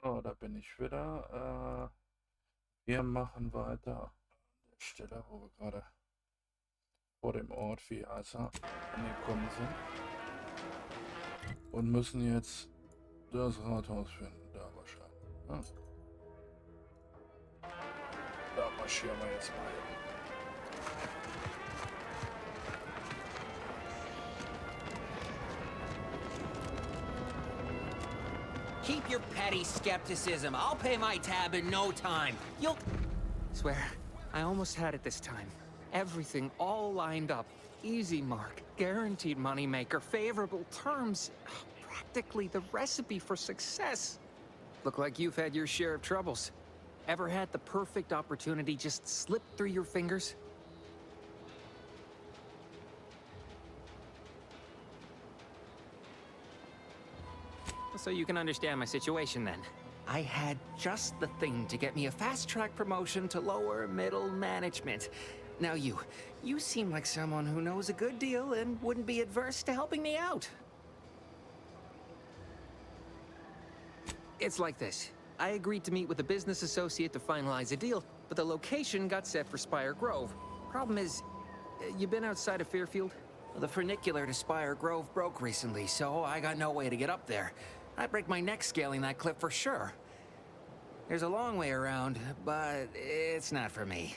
Oh, da bin ich wieder. Wir machen weiter an der Stelle, wo wir gerade vor dem Ort, wie heißt er, angekommen sind. Und müssen jetzt das Rathaus finden, da wahrscheinlich. Ja. Da marschieren wir jetzt mal hin. Keep your petty skepticism. I'll pay my tab in no time. You'll... Swear, I almost had it this time. Everything all lined up. Easy mark, guaranteed moneymaker, favorable terms. Practically the recipe for success. Look like you've had your share of troubles. Ever had the perfect opportunity just slip through your fingers? So you can understand my situation then. I had just the thing to get me a fast-track promotion to lower middle management. Now you seem like someone who knows a good deal and wouldn't be adverse to helping me out. It's like this. I agreed to meet with a business associate to finalize a deal, but the location got set for Spire Grove. Problem is, you been outside of Fairfield? The funicular to Spire Grove broke recently, so I got no way to get up there. I'd break my neck scaling that cliff for sure. There's a long way around, but it's not for me.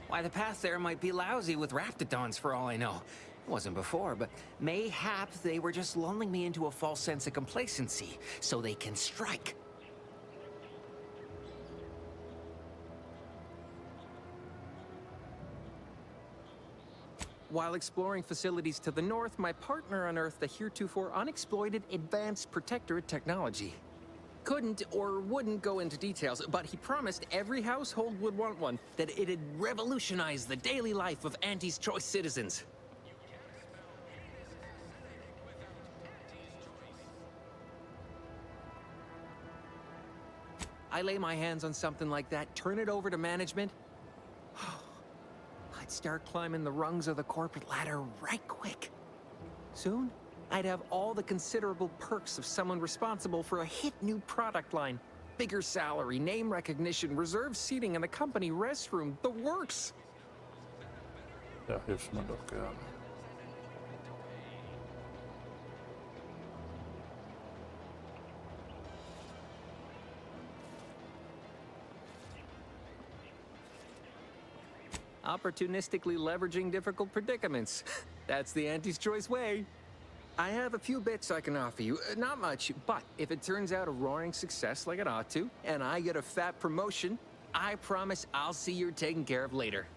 Why, the path there might be lousy with raptidons for all I know. It wasn't before, but mayhap they were just lulling me into a false sense of complacency, so they can strike. While exploring facilities to the north, my partner unearthed a heretofore unexploited advanced protectorate technology. Couldn't or wouldn't go into details, but he promised every household would want one, that it'd revolutionize the daily life of Auntie's Choice citizens. I lay my hands on something like that, turn it over to management. I'd start climbing the rungs of the corporate ladder right quick. Soon, I'd have all the considerable perks of someone responsible for a hit new product line. Bigger salary, name recognition, reserved seating in the company restroom, the works. Da hilft man doch gerne. Opportunistically leveraging difficult predicaments. That's the Auntie's Choice way. I have a few bits I can offer you. Not much, but if it turns out a roaring success like it ought to, and I get a fat promotion, I promise I'll see you're taken care of later.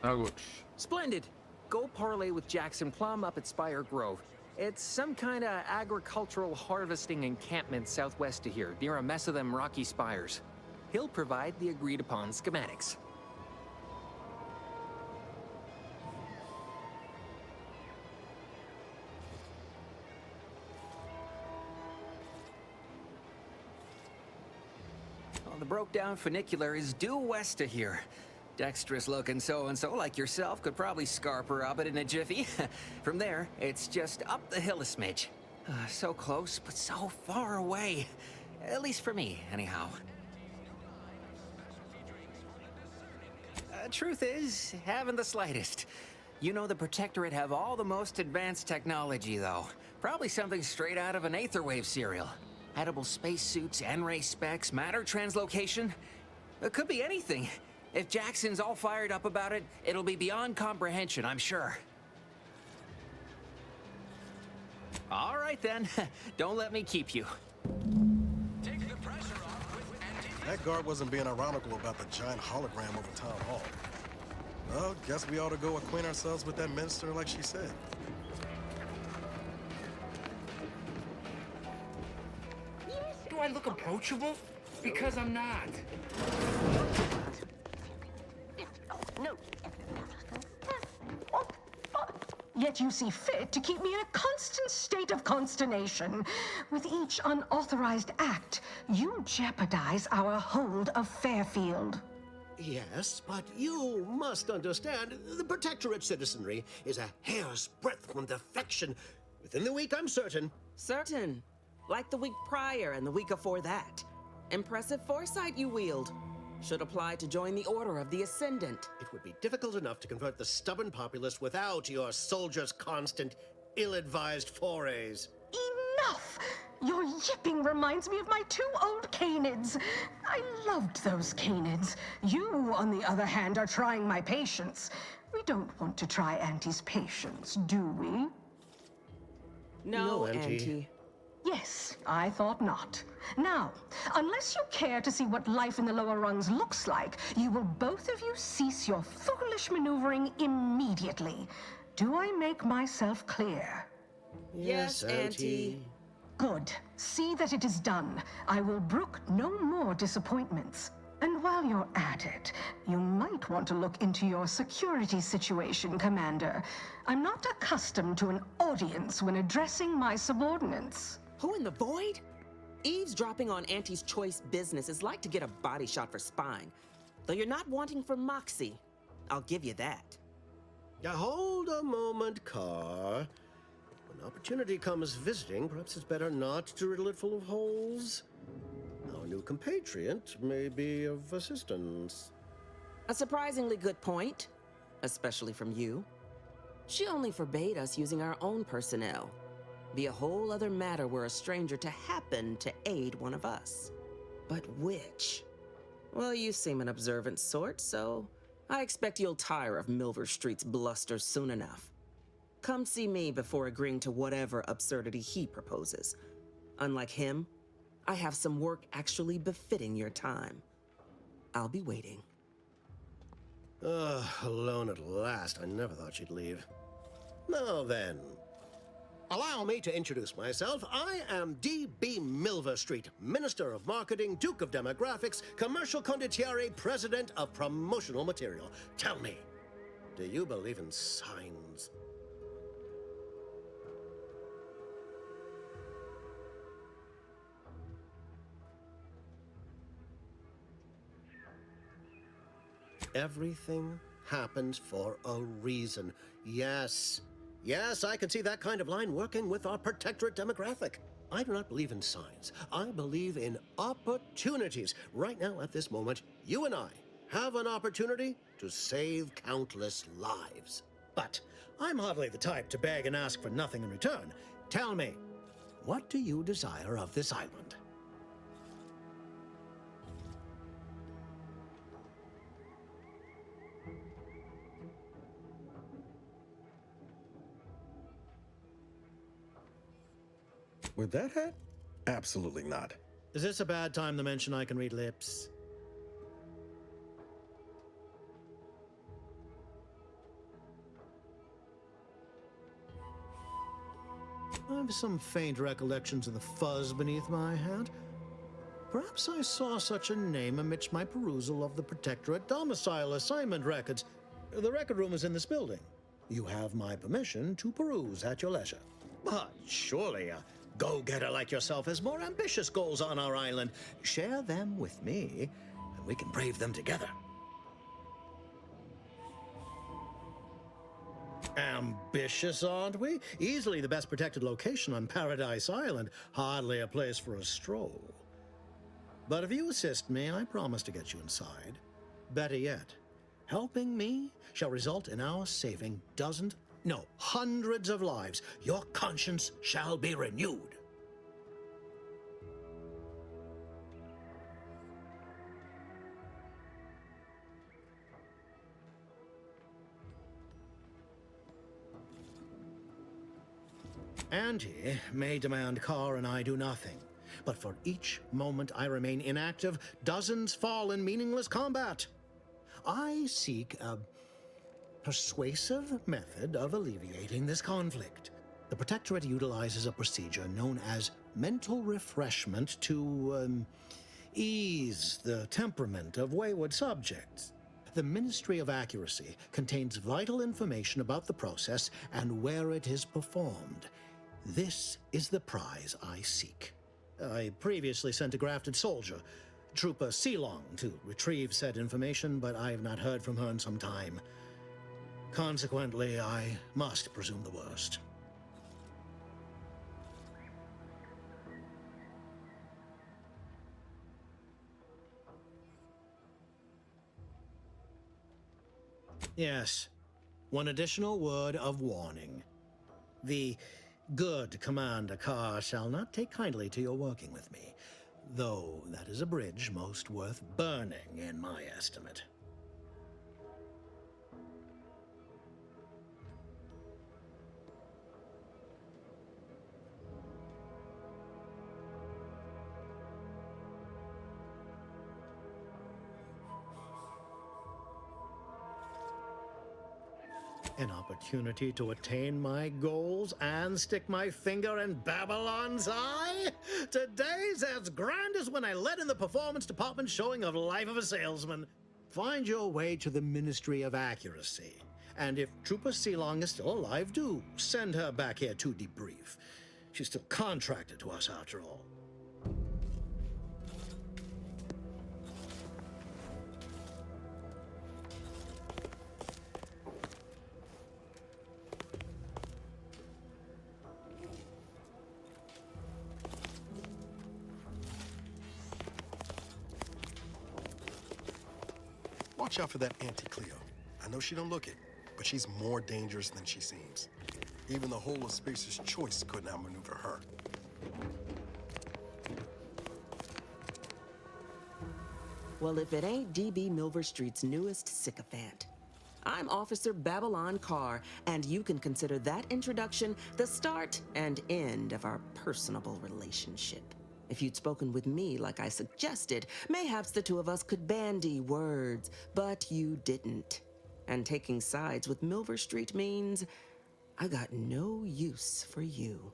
Na gut. Splendid. Go parlay with Jackson Plum up at Spire Grove. It's some kind of agricultural harvesting encampment southwest of here, near a mess of them rocky spires. He'll provide the agreed-upon schematics. Well, the broke-down funicular is due west of here. Dexterous-looking so-and-so like yourself could probably scarp her up it in a jiffy. From there, it's just up the hill a smidge. So close, but so far away. At least for me, anyhow. Truth is, haven't the slightest. You know the Protectorate have all the most advanced technology, though. Probably something straight out of an Aetherwave serial. Edible spacesuits, N-ray specs, matter translocation. It could be anything. If Jackson's all fired up about it, it'll be beyond comprehension, I'm sure. All right, then. Don't let me keep you. Take the pressure off with anti- That guard wasn't being ironical about the giant hologram over town hall. Well, guess we ought to go acquaint ourselves with that minister like she said. Do I look approachable? Because I'm not. No. Yet you see fit to keep me in a constant state of consternation. With each unauthorized act, you jeopardize our hold of Fairfield. Yes, but you must understand, the Protectorate citizenry is a hair's breadth from defection. Within the week, I'm certain. Certain. Like the week prior and the week before that. Impressive foresight you wield. Should apply to join the Order of the Ascendant. It would be difficult enough to convert the stubborn populace without your soldiers' constant, ill-advised forays. Enough! Your yipping reminds me of my 2 old canids. I loved those canids. You, on the other hand, are trying my patience. We don't want to try Auntie's patience, do we? No, Auntie. Auntie. Yes, I thought not. Now, unless you care to see what life in the lower rungs looks like, you will both of you cease your foolish maneuvering immediately. Do I make myself clear? Yes, Auntie. Good. See that it is done. I will brook no more disappointments. And while you're at it, you might want to look into your security situation, Commander. I'm not accustomed to an audience when addressing my subordinates. Who in the void? Eavesdropping on Auntie's choice business is like to get a body shot for spine. Though you're not wanting for moxie. I'll give you that. Now hold a moment, Kaur. When opportunity comes visiting, perhaps it's better not to riddle it full of holes. Our new compatriot may be of assistance. A surprisingly good point, especially from you. She only forbade us using our own personnel. Be a whole other matter were a stranger to happen to aid one of us. But which? Well, you seem an observant sort, so I expect you'll tire of Milverstreet's bluster soon enough. Come see me before agreeing to whatever absurdity he proposes. Unlike him, I have some work actually befitting your time. I'll be waiting. Alone at last. I never thought she'd leave. Now then, allow me to introduce myself. I am D.B. Milverstreet, Minister of Marketing, Duke of Demographics, Commercial Condottiere, President of Promotional Material. Tell me, do you believe in signs? Everything happens for a reason. Yes. Yes, I can see that kind of line working with our protectorate demographic. I do not believe in signs. I believe in opportunities. Right now, at this moment, you and I have an opportunity to save countless lives. But I'm hardly the type to beg and ask for nothing in return. Tell me, what do you desire of this island? With that hat? Absolutely not. Is this a bad time to mention I can read lips? I have some faint recollections of the fuzz beneath my hat. Perhaps I saw such a name amidst my perusal of the Protectorate domicile assignment records. The record room is in this building. You have my permission to peruse at your leisure. But surely a go-getter like yourself has more ambitious goals on our island. Share them with me, and we can brave them together. Ambitious, aren't we? Easily the best protected location on Paradise Island. Hardly a place for a stroll. But if you assist me, I promise to get you inside. Better yet, helping me shall result in our saving dozens, no, hundreds of lives. Your conscience shall be renewed. Auntie may demand Kaur and I do nothing, but for each moment I remain inactive, dozens fall in meaningless combat. I seek a persuasive method of alleviating this conflict. The Protectorate utilizes a procedure known as mental refreshment to ease the temperament of wayward subjects. The Ministry of Accuracy contains vital information about the process and where it is performed. This is the prize I seek. I previously sent a grafted soldier, Trooper Ceylon, to retrieve said information, but I have not heard from her in some time. Consequently, I must presume the worst. Yes. One additional word of warning. The good Commander Kaur shall not take kindly to your working with me, though that is a bridge most worth burning in my estimate. An opportunity to attain my goals and stick my finger in Babylon's eye? Today's as grand as when I led in the performance department showing of Life of a Salesman. Find your way to the Ministry of Accuracy. And if Trooper Sealong is still alive, do send her back here to debrief. She's still contracted to us after all. Watch out for that Auntie Cleo. I know she don't look it, but she's more dangerous than she seems. Even the whole of Spacer's Choice couldn't outmaneuver her. Well, if it ain't DB Milverstreet's newest sycophant. I'm Officer Babylon Kaur, and you can consider that introduction the start and end of our personable relationship. If you'd spoken with me like I suggested, mayhaps the two of us could bandy words, but you didn't. And taking sides with Milverstreet means I got no use for you.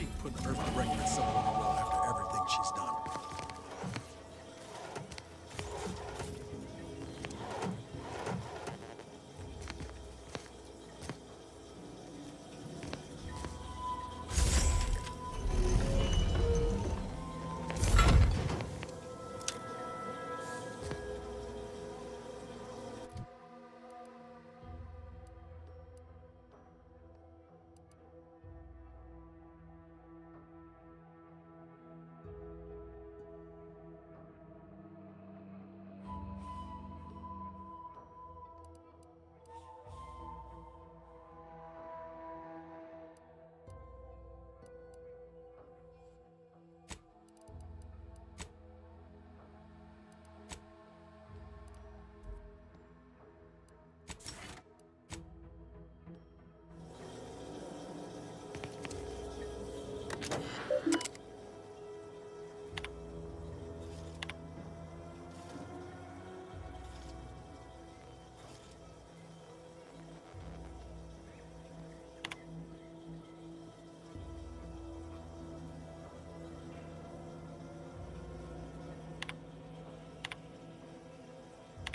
hate putting the earth record itself on the wall after everything she's done.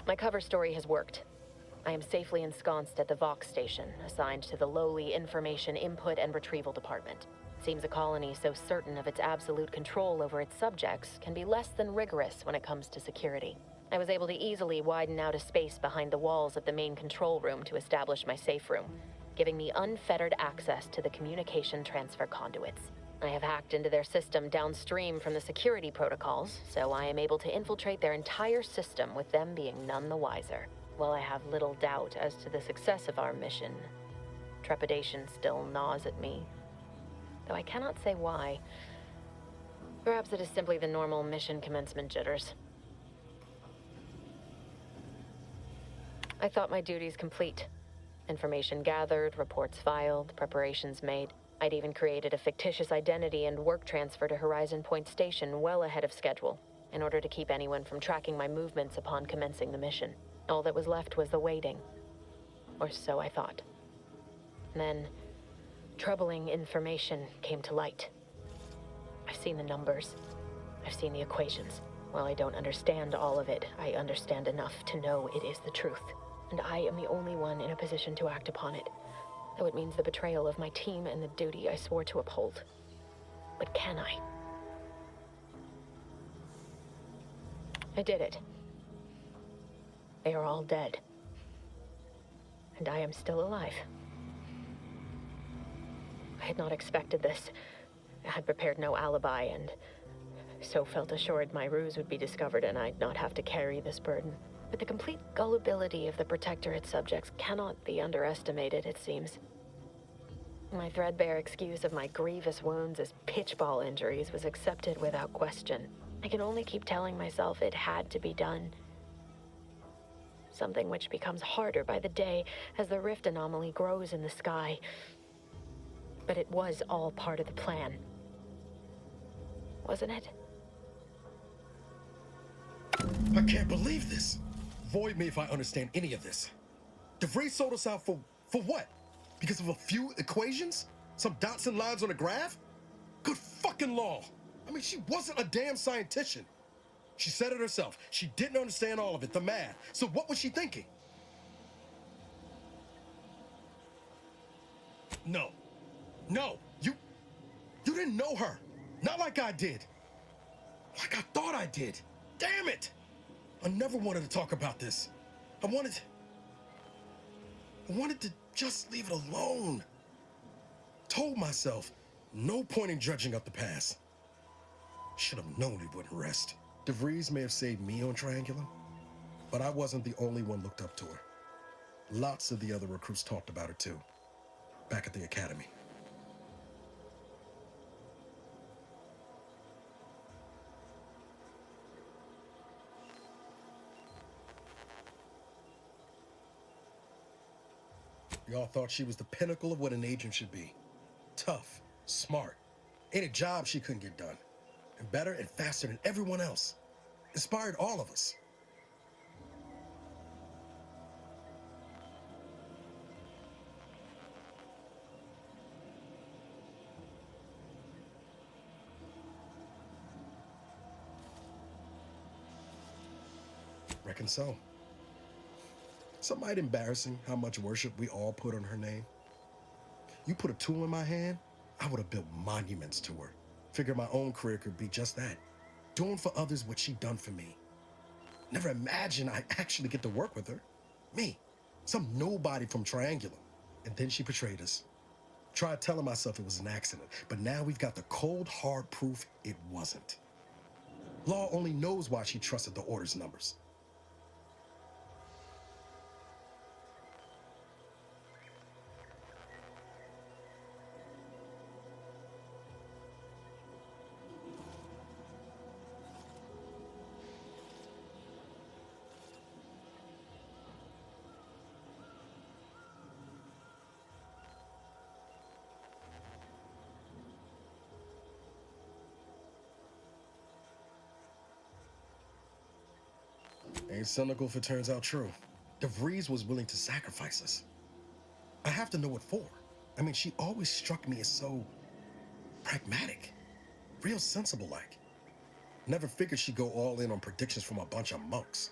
My cover story has worked. I am safely ensconced at the Vox station, assigned to the lowly Information Input and Retrieval Department. Seems a colony so certain of its absolute control over its subjects can be less than rigorous when it comes to security. I was able to easily widen out a space behind the walls of the main control room to establish my safe room, giving me unfettered access to the communication transfer conduits. I have hacked into their system downstream from the security protocols, so I am able to infiltrate their entire system with them being none the wiser. While I have little doubt as to the success of our mission, trepidation still gnaws at me, though I cannot say why. Perhaps it is simply the normal mission commencement jitters. I thought my duties complete. Information gathered, reports filed, preparations made. I'd even created a fictitious identity and work transfer to Horizon Point Station well ahead of schedule, in order to keep anyone from tracking my movements upon commencing the mission. All that was left was the waiting. Or so I thought. Then, troubling information came to light. I've seen the numbers. I've seen the equations. While I don't understand all of it, I understand enough to know it is the truth. And I am the only one in a position to act upon it. Though it means the betrayal of my team and the duty I swore to uphold. But can I? I did it. They are all dead. And I am still alive. I had not expected this. I had prepared no alibi, and so felt assured my ruse would be discovered and I'd not have to carry this burden. But the complete gullibility of the Protectorate subjects cannot be underestimated, it seems. My threadbare excuse of my grievous wounds as pitchball injuries was accepted without question. I can only keep telling myself it had to be done. Something which becomes harder by the day as the rift anomaly grows in the sky. But it was all part of the plan. Wasn't it? I can't believe this. Void me if I understand any of this. DeVries sold us out for what? Because of a few equations? Some dots and lines on a graph? Good fucking law. I mean, she wasn't a damn scientician. She said it herself. She didn't understand all of it, the math. So what was she thinking? No. No. You didn't know her. Not like I did. Like I thought I did. Damn it. I never wanted to talk about this. I wanted to just leave it alone. Told myself, no point in dredging up the past. Should have known it wouldn't rest. DeVries may have saved me on Triangulum, but I wasn't the only one looked up to her. Lots of the other recruits talked about her too, back at the academy. Y'all thought she was the pinnacle of what an agent should be. Tough, smart, ain't a job she couldn't get done. And better and faster than everyone else. Inspired all of us. Reckon so. Some might embarrassing how much worship we all put on her name. You put a tool in my hand, I would have built monuments to her. Figured my own career could be just that. Doing for others what she done for me. Never imagined I'd actually get to work with her. Me, some nobody from Triangular. And then she betrayed us. Tried telling myself it was an accident, but now we've got the cold, hard proof it wasn't. Law only knows why she trusted the Order's numbers. Ain't cynical if it turns out true. DeVries was willing to sacrifice us. I have to know what for. I mean, she always struck me as so pragmatic, real sensible-like. Never figured she'd go all in on predictions from a bunch of monks.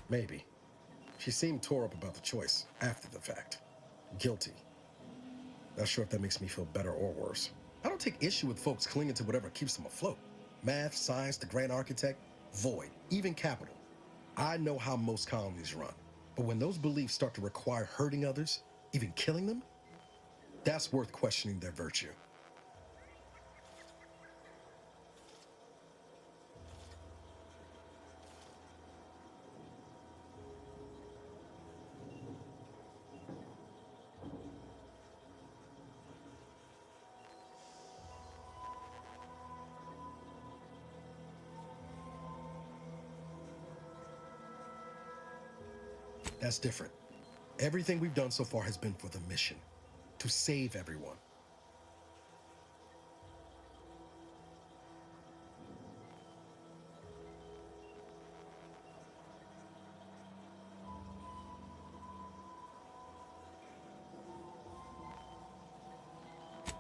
Maybe. She seemed tore up about the choice after the fact. Guilty. Not sure if that makes me feel better or worse. I don't take issue with folks clinging to whatever keeps them afloat. Math, science, the grand architect, void, even capital. I know how most colonies run. But when those beliefs start to require hurting others, even killing them, that's worth questioning their virtue. That's different. Everything we've done so far has been for the mission, to save everyone.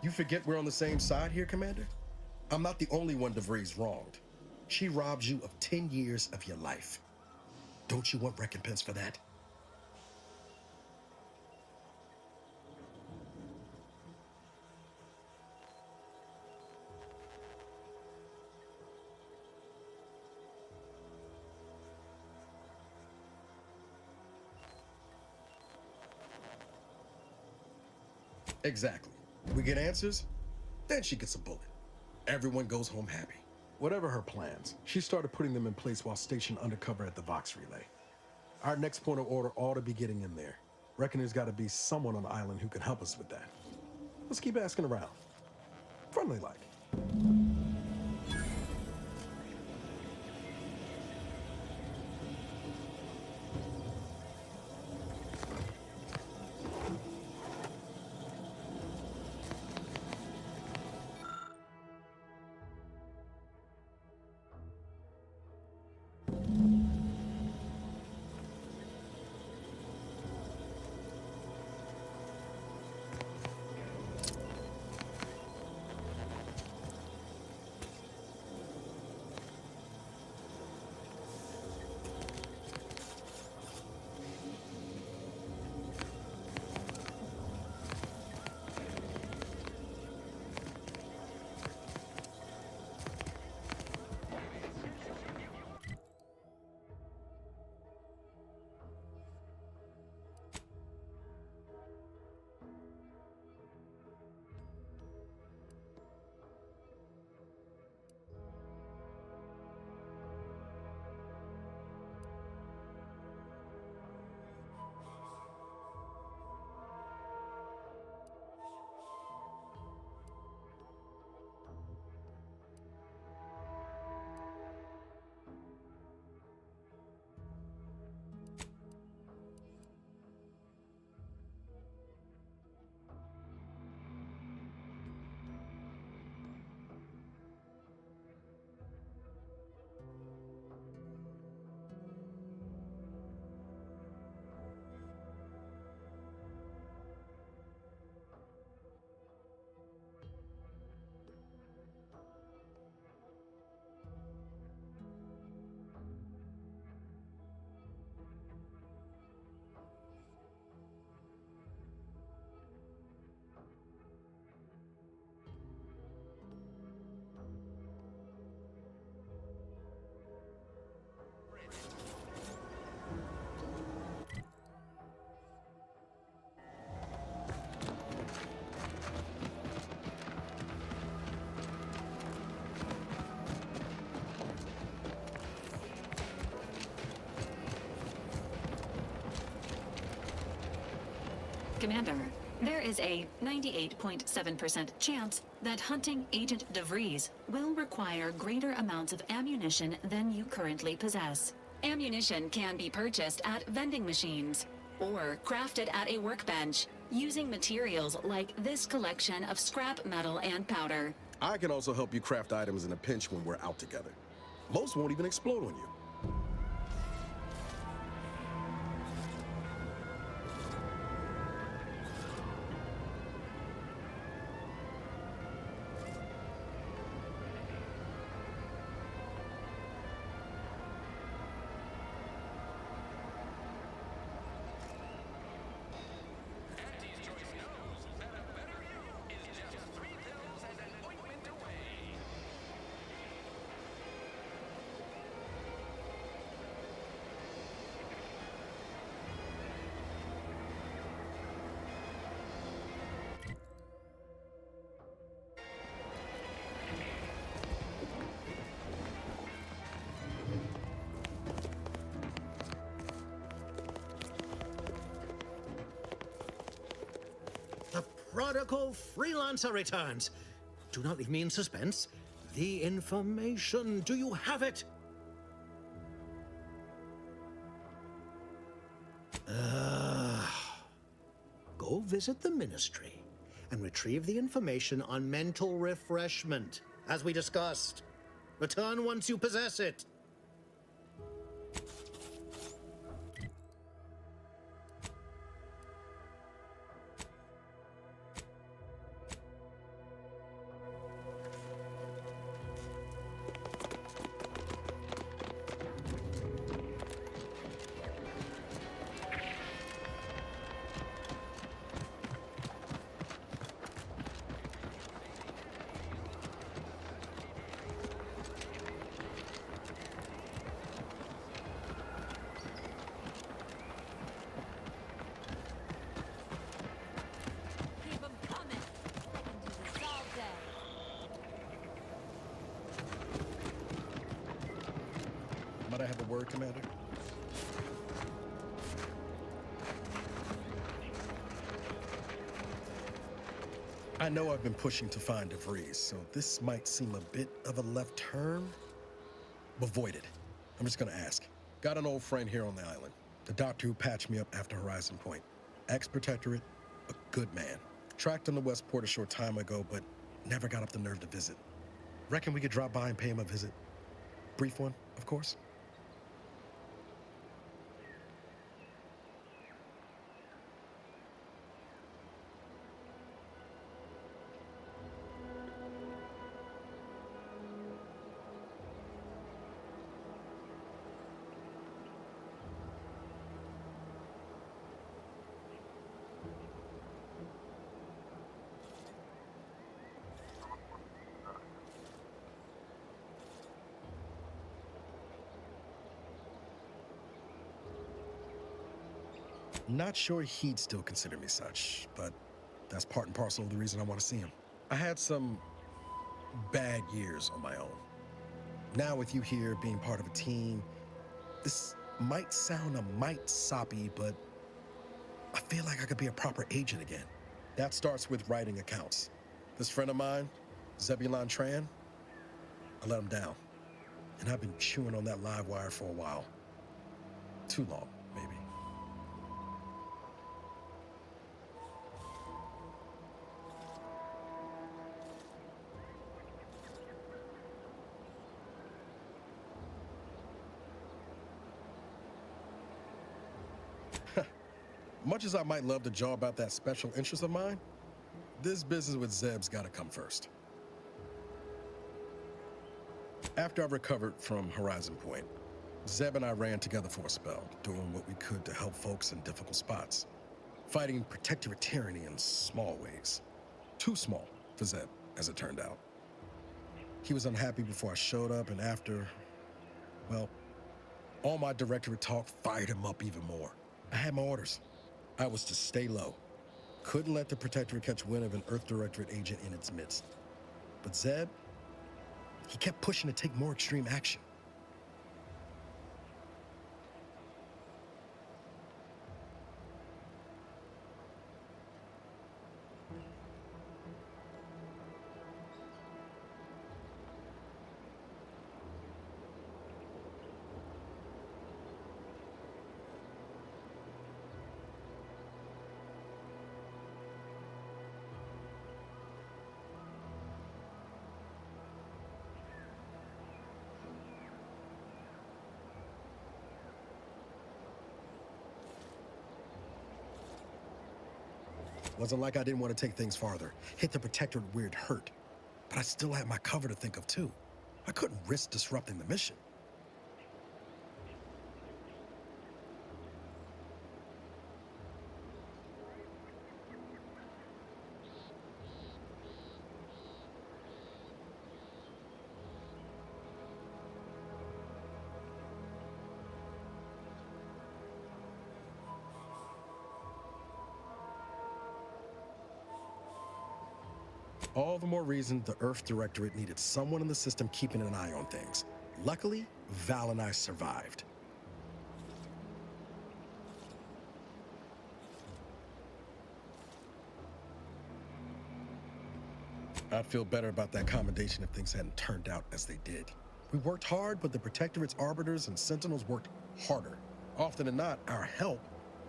You forget we're on the same side here, Commander? I'm not the only one DeVries wronged. She robbed you of 10 years of your life. Don't you want recompense for that? Exactly. We get answers, then she gets a bullet. Everyone goes home happy. Whatever her plans, she started putting them in place while stationed undercover at the Vox Relay. Our next point of order ought to be getting in there. Reckon there's got to be someone on the island who can help us with that. Let's keep asking around. Friendly like. Commander, there is a 98.7% chance that hunting Agent DeVries will require greater amounts of ammunition than you currently possess. Ammunition can be purchased at vending machines or crafted at a workbench using materials like this collection of scrap metal and powder. I can also help you craft items in a pinch when we're out together. Most won't even explode on you. The prodigal freelancer returns. Do not leave me in suspense. The information, do you have it? Go visit the Ministry and retrieve the information on mental refreshment, as we discussed. Return once you possess it. Might I have a word, Commander? I know I've been pushing to find DeVries, so this might seem a bit of a left turn, but void it. I'm just gonna ask. Got an old friend here on the island. The doctor who patched me up after Horizon Point. Ex-protectorate, a good man. Tracked him to Westport a short time ago, but never got up the nerve to visit. Reckon we could drop by and pay him a visit? Brief one, of course. Not sure he'd still consider me such, but that's part and parcel of the reason I want to see him. I had some bad years on my own. Now with you here being part of a team, this might sound a mite soppy, but I feel like I could be a proper agent again. That starts with writing accounts. This friend of mine, Zebulon Tran, I let him down. And I've been chewing on that live wire for a while. Too long, maybe. Much as I might love to jaw about that special interest of mine, this business with Zeb's gotta come first. After I recovered from Horizon Point, Zeb and I ran together for a spell, doing what we could to help folks in difficult spots. Fighting protectorate tyranny in small ways. Too small for Zeb, as it turned out. He was unhappy before I showed up, and after, well, all my directorate talk fired him up even more. I had my orders. I was to stay low. Couldn't let the Protectorate catch wind of an Earth Directorate agent in its midst. But Zeb, he kept pushing to take more extreme action. Wasn't like I didn't want to take things farther. Hit the Protectorate where it hurt. But I still had my cover to think of, too. I couldn't risk disrupting the mission. All the more reason the Earth Directorate needed someone in the system keeping an eye on things. Luckily, Val and I survived. I'd feel better about that commendation if things hadn't turned out as they did. We worked hard, but the Protectorate's arbiters and sentinels worked harder. Often than not, our help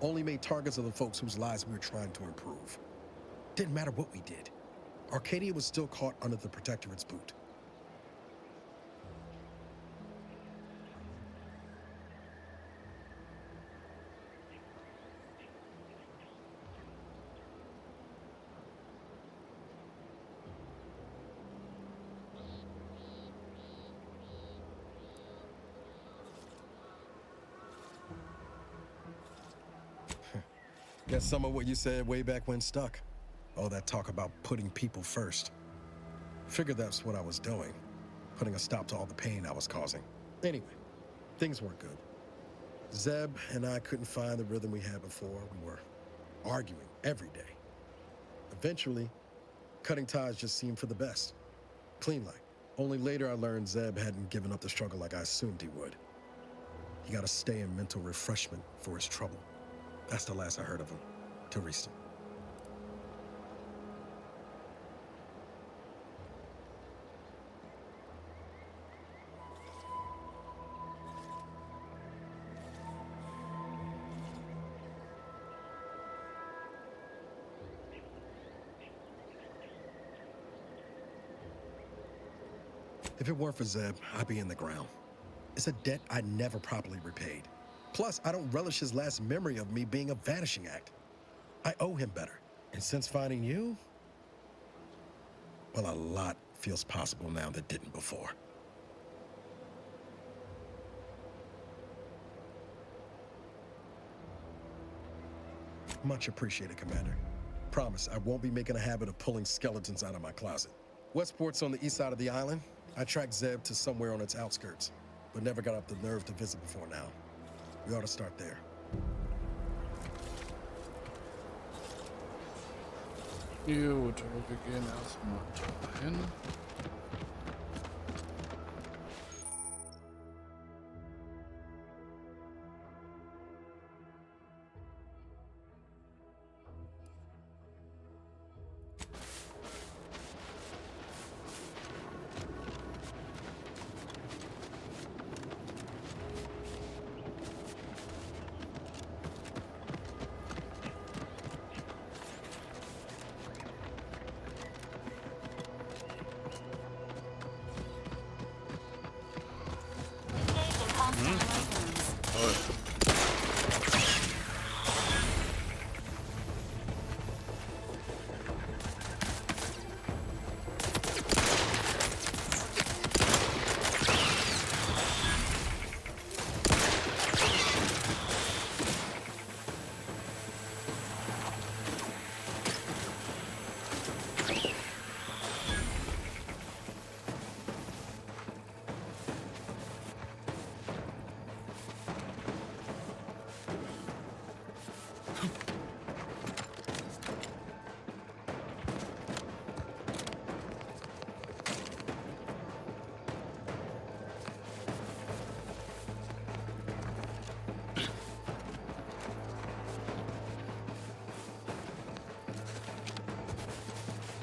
only made targets of the folks whose lives we were trying to improve. Didn't matter what we did. Arcadia was still caught under the Protectorate's boot. Guess some of what you said way back when stuck. All that talk about putting people first. Figured that's what I was doing, putting a stop to all the pain I was causing. Anyway, things weren't good. Zeb and I couldn't find the rhythm we had before. We were arguing every day. Eventually, cutting ties just seemed for the best. Clean like. Only later I learned Zeb hadn't given up the struggle like I assumed he would. He got to stay in mental refreshment for his trouble. That's the last I heard of him, till recent. If it weren't for Zeb, I'd be in the ground. It's a debt I never properly repaid. Plus, I don't relish his last memory of me being a vanishing act. I owe him better. And since finding you, well, a lot feels possible now that didn't before. Much appreciated, Commander. Promise, I won't be making a habit of pulling skeletons out of my closet. Westport's on the east side of the island. I tracked Zeb to somewhere on its outskirts, but never got up the nerve to visit before now. We ought to start there. Gut, wir gehen erstmal dahin.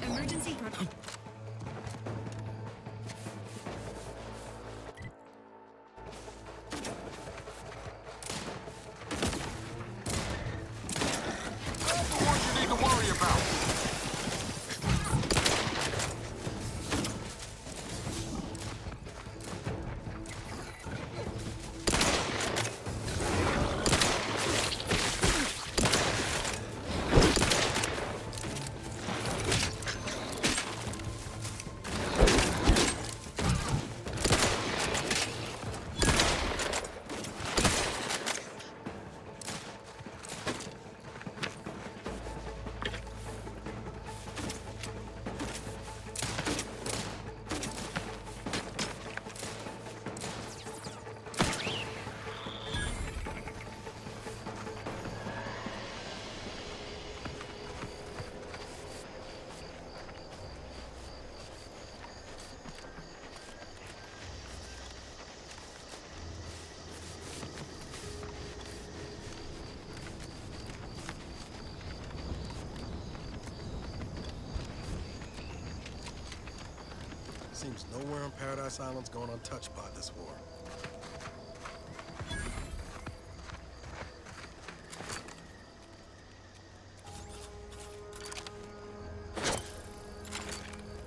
Emergency protocol. What you need to worry about? Seems nowhere on Paradise Island's gone untouched by this war.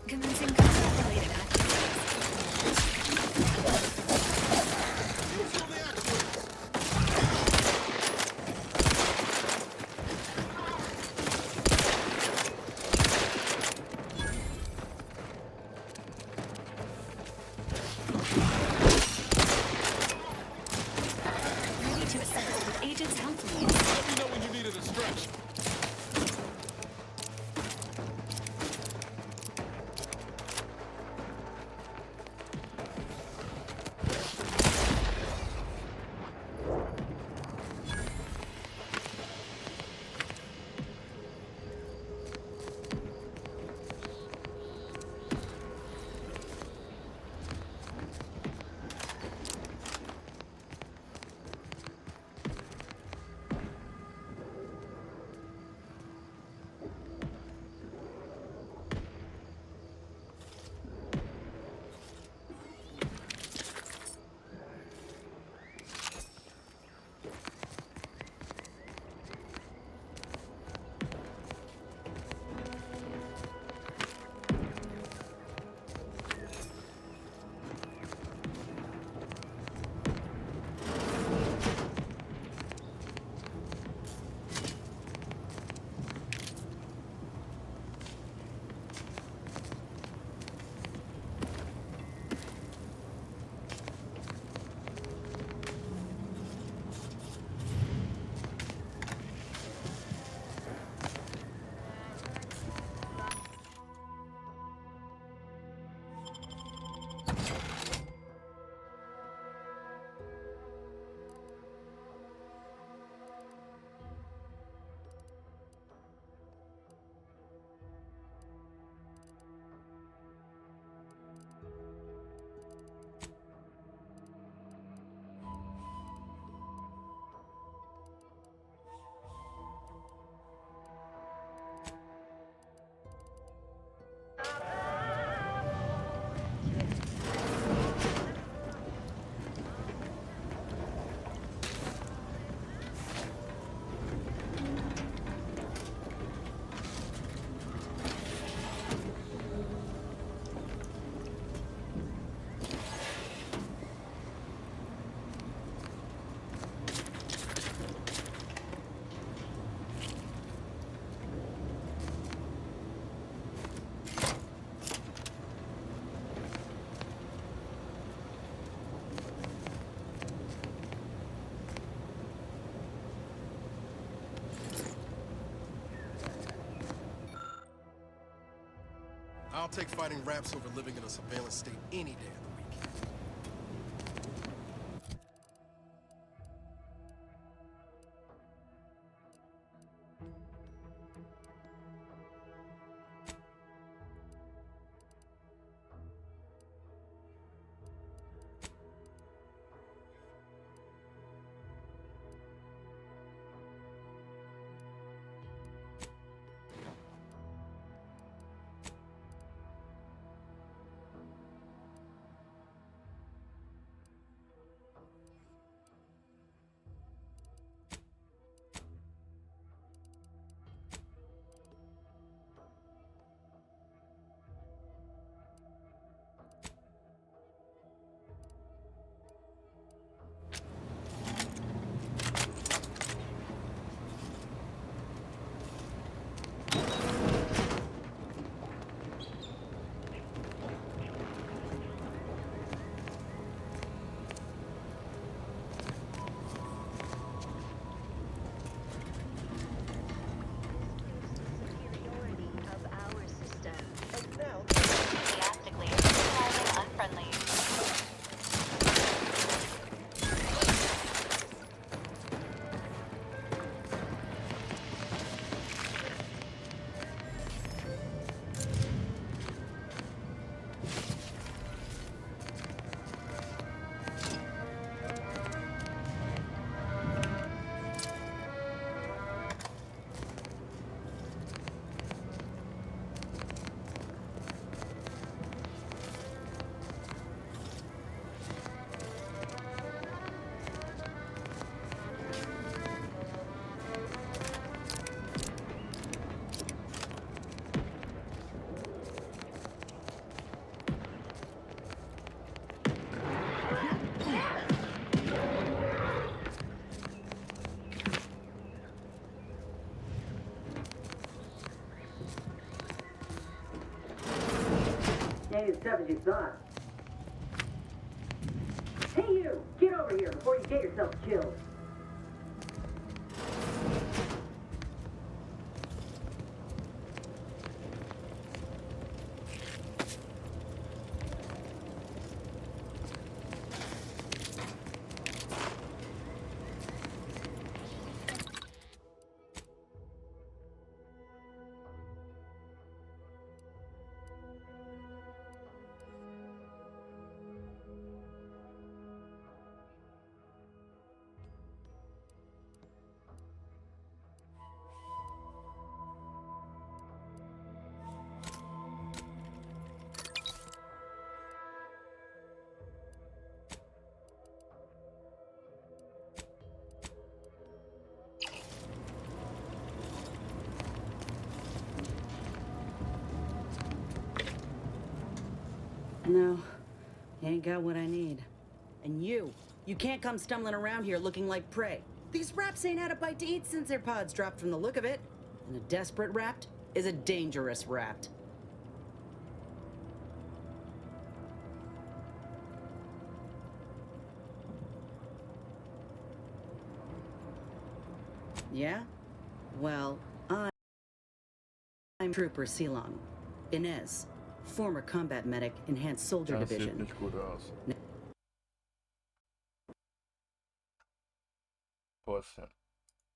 Commencing combat-related activities. Ready to assist with agent's health needs. Let me know when you needed a stretch. I'll take fighting raps over living in a surveillance state any day of the week. as you thought. Hey you! Get over here before you get yourself killed. No, you ain't got what I need. And you can't come stumbling around here looking like prey. These raps ain't had a bite to eat since their pods dropped from the look of it. And a desperate rapt is a dangerous rapt. Yeah? Well, I'm Trooper Ceylon. Inez. Former combat medic, Enhanced Soldier Das Division. sieht nicht gut aus. Wo ist denn?